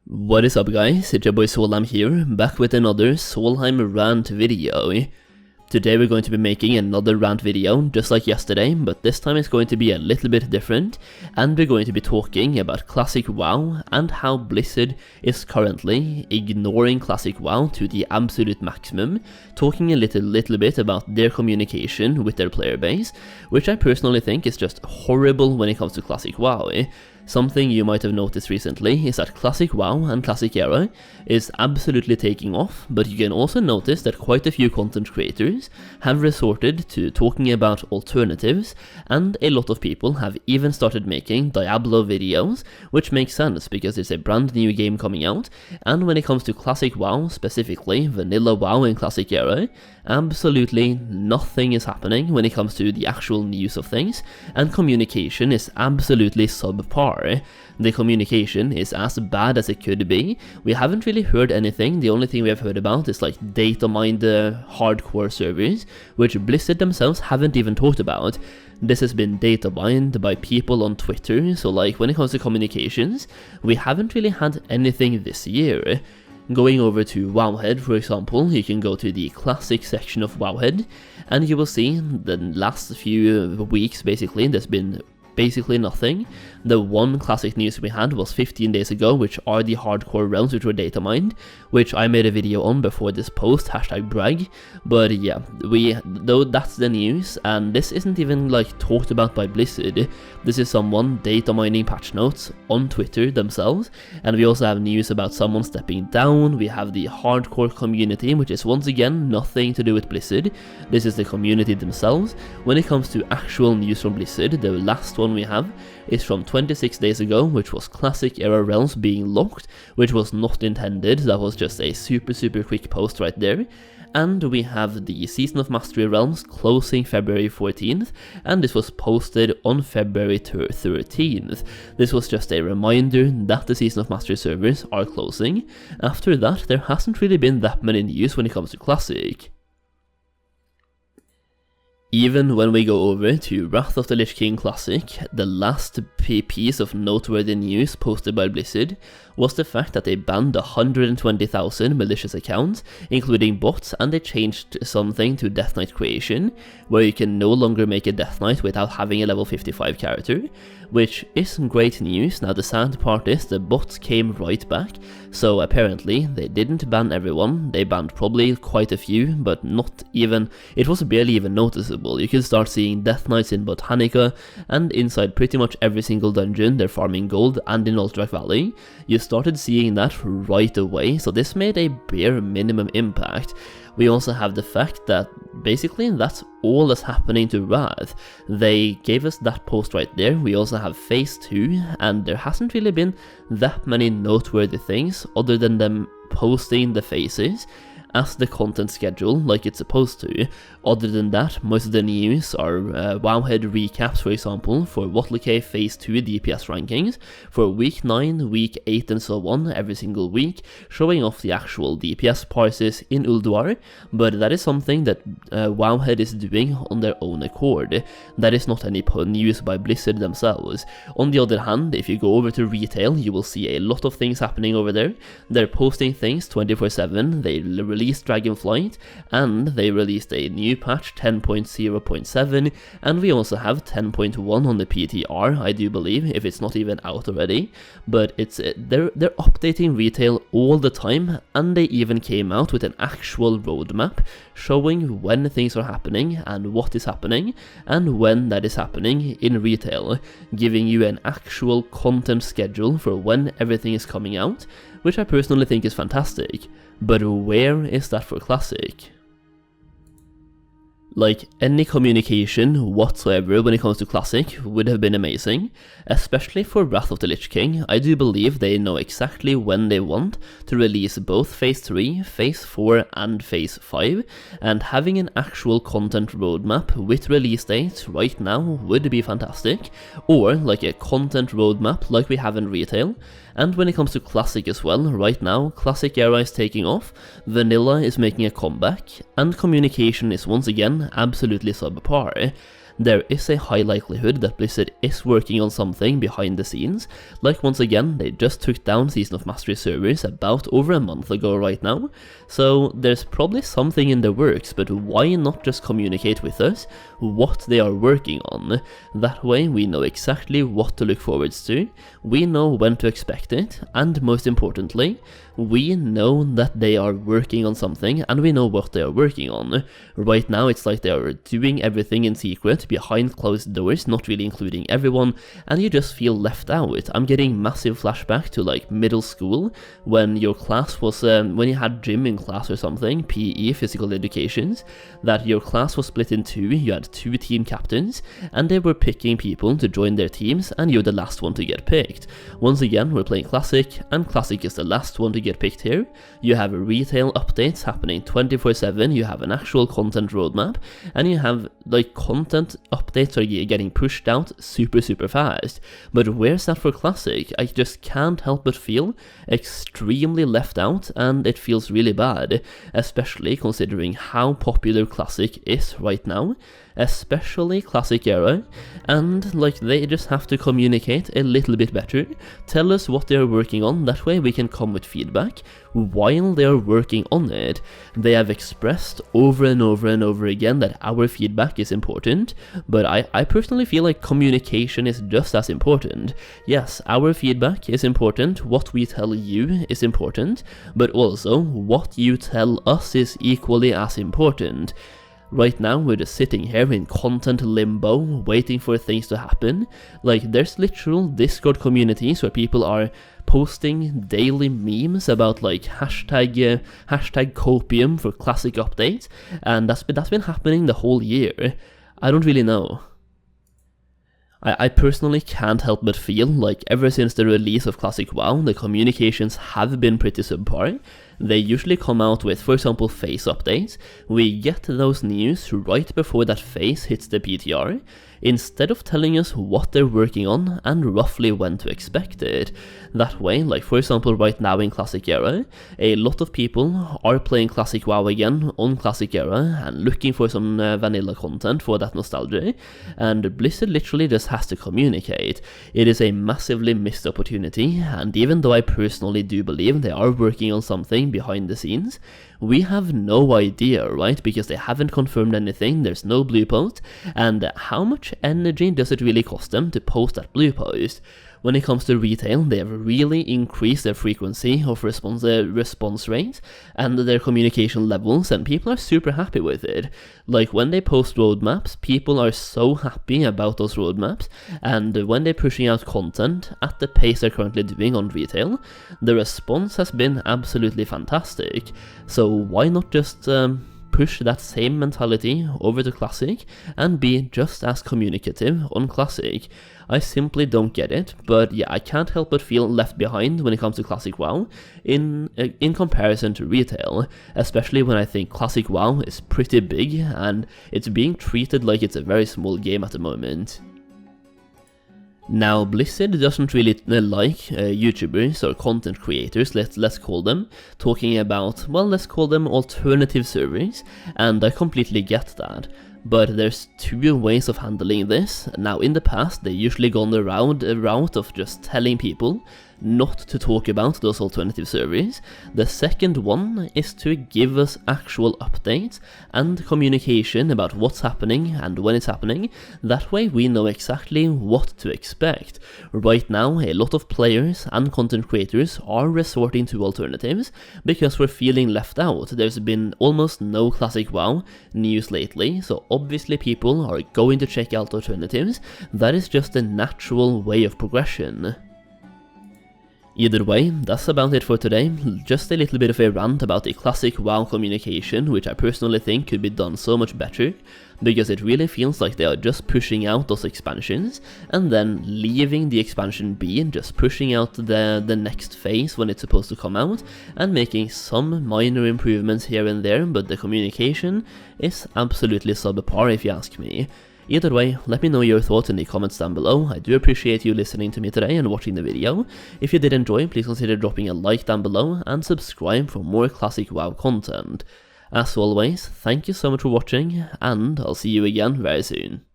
What is up guys, it's your boy Solheim here, back with another Solheim Rant video. Today we're going to be making another rant video, just like yesterday, but this time it's going to be a little bit different, and we're going to be talking about Classic WoW and how Blizzard is currently ignoring Classic WoW to the absolute maximum, talking a little bit about their communication with their player base, which I personally think is just horrible when it comes to Classic WoW. Something you might have noticed recently is that Classic WoW and Classic Era is absolutely taking off, but you can also notice that quite a few content creators have resorted to talking about alternatives, and a lot of people have even started making Diablo videos, which makes sense because it's a brand new game coming out, and when it comes to Classic WoW, specifically Vanilla WoW and Classic Era, absolutely nothing is happening when it comes to the actual news of things, and communication is absolutely subpar. The communication is as bad as it could be. We haven't really heard anything. The only thing we have heard about is like data mined hardcore servers, which Blizzard themselves haven't even talked about. This has been data mined by people on Twitter, so like when it comes to communications, we haven't really had anything this year. Going over to Wowhead, for example, you can go to the classic section of Wowhead, and you will see the last few weeks basically there's been basically nothing. The one classic news we had was 15 days ago, which are the hardcore realms which were data mined, which I made a video on before this post, #brag, but yeah, though that's the news, and this isn't even like talked about by Blizzard. This is someone data mining patch notes on Twitter themselves, and we also have news about someone stepping down. We have the hardcore community, which is once again nothing to do with Blizzard. This is the community themselves. When it comes to actual news from Blizzard, the last one we have is from 26 days ago, which was Classic Era realms being locked, which was not intended. That was just a super quick post right there. And we have the Season of Mastery realms closing February 14th, and this was posted on February 13th. This was just a reminder that the Season of Mastery servers are closing. After that, there hasn't really been that many news when it comes to Classic. Even when we go over to Wrath of the Lich King Classic, the last piece of noteworthy news posted by Blizzard was the fact that they banned 120,000 malicious accounts, including bots, and they changed something to Death Knight creation, where you can no longer make a Death Knight without having a level 55 character, which is great news. Now the sad part is the bots came right back, so apparently they didn't ban everyone. They banned probably quite a few, but not even, it was barely even noticeable. You can start seeing Death Knights in Botanica, and inside pretty much every single dungeon they're farming gold, and in Alterac Valley. You started seeing that right away, so this made a bare minimum impact. We also have the fact that basically that's all that's happening to Wrath. They gave us that post right there. We also have Phase 2, and there hasn't really been that many noteworthy things other than them posting the phases as the content schedule like it's supposed to. Other than that, most of the news are Wowhead recaps, for example, for wotlk Phase 2 DPS rankings for week 9, week 8 and so on every single week, showing off the actual DPS parses in Ulduar, but that is something that Wowhead is doing on their own accord. That is not any news by Blizzard themselves. On the other hand, if you go over to retail, you will see a lot of things happening over there. They're posting things 24/7, they released Dragonflight, and they released a new patch 10.0.7, and we also have 10.1 on the PTR, I do believe, if it's not even out already. But it's they're updating retail all the time, and they even came out with an actual roadmap showing when things are happening and what is happening and when that is happening in retail, giving you an actual content schedule for when everything is coming out, which I personally think is fantastic. But where is that for Classic? Like, any communication whatsoever when it comes to Classic would have been amazing, especially for Wrath of the Lich King. I do believe they know exactly when they want to release both Phase 3, Phase 4 and Phase 5, and having an actual content roadmap with release dates right now would be fantastic, or like a content roadmap like we have in retail. And when it comes to Classic as well, right now Classic Era is taking off, Vanilla is making a comeback, and communication is once again absolutely subpar. there is a high likelihood that Blizzard is working on something behind the scenes. Like, once again, they just took down Season of Mastery servers about over a month ago right now, so there's probably something in the works, but why not just communicate with us what they are working on? That way we know exactly what to look forward to, we know when to expect it, and most importantly, we know that they are working on something and we know what they are working on. Right now it's like they are doing everything in secret, behind closed doors, not really including everyone, and you just feel left out. I'm getting massive flashback to like middle school, when your class was, when you had gym in class or something, PE, physical educations, that your class was split in two, you had two team captains, and they were picking people to join their teams, and you're the last one to get picked. Once again, we're playing Classic, and Classic is the last one to get picked here. You have retail updates happening 24/7, you have an actual content roadmap, and you have like content updates are getting pushed out super fast. But where's that for Classic? I just can't help but feel extremely left out, and it feels really bad, especially considering how popular Classic is right now, especially Classic era, and like they just have to communicate a little bit better, tell us what they are working on, that way we can come with feedback while they are working on it. They have expressed over and over again that our feedback is important, but I personally feel like communication is just as important. Yes, our feedback is important, what we tell you is important, but also what you tell us is equally as important. Right now we're just sitting here in content limbo, waiting for things to happen. Like, there's literal Discord communities where people are posting daily memes about like hashtag copium for Classic updates, and that's been happening the whole year. I don't really know. I personally can't help but feel like ever since the release of Classic WoW, the communications have been pretty subpar. They usually come out with, for example, phase updates. We get those news right before that phase hits the PTR, instead of telling us what they're working on and roughly when to expect it. That way, like for example right now in Classic era, a lot of people are playing Classic WoW again on Classic era and looking for some vanilla content for that nostalgia, and Blizzard literally just has to communicate. It is a massively missed opportunity, and even though I personally do believe they are working on something behind the scenes, we have no idea, right? Because they haven't confirmed anything, there's no blue post, and how much energy does it really cost them to post that blue post? When it comes to retail, they have really increased their frequency of response rate and their communication levels, and people are super happy with it. Like when they post roadmaps, people are so happy about those roadmaps, and when they're pushing out content at the pace they're currently doing on retail, the response has been absolutely fantastic. So why not just push that same mentality over to Classic and be just as communicative on Classic? I simply don't get it, but yeah, I can't help but feel left behind when it comes to Classic WoW in comparison to retail, especially when I think Classic WoW is pretty big and it's being treated like it's a very small game at the moment. Now, Blizzard doesn't really like YouTubers or content creators, let's call them, talking about, well, let's call them alternative servers, and I completely get that. But there's two ways of handling this. Now, in the past, they usually gone the route of just telling people not to talk about those alternative servers. The second one is to give us actual updates and communication about what's happening and when it's happening. That way we know exactly what to expect. Right now, a lot of players and content creators are resorting to alternatives because we're feeling left out. There's been almost no Classic WoW news lately, so obviously people are going to check out alternatives. That is just a natural way of progression. Either way, that's about it for today. Just a little bit of a rant about the Classic WoW communication, which I personally think could be done so much better, because it really feels like they are just pushing out those expansions and then leaving the expansion be, just pushing out the next phase when it's supposed to come out and making some minor improvements here and there, but the communication is absolutely subpar if you ask me. Either way, let me know your thoughts in the comments down below. I do appreciate you listening to me today and watching the video. If you did enjoy, please consider dropping a like down below and subscribe for more Classic WoW content. As always, thank you so much for watching, and I'll see you again very soon.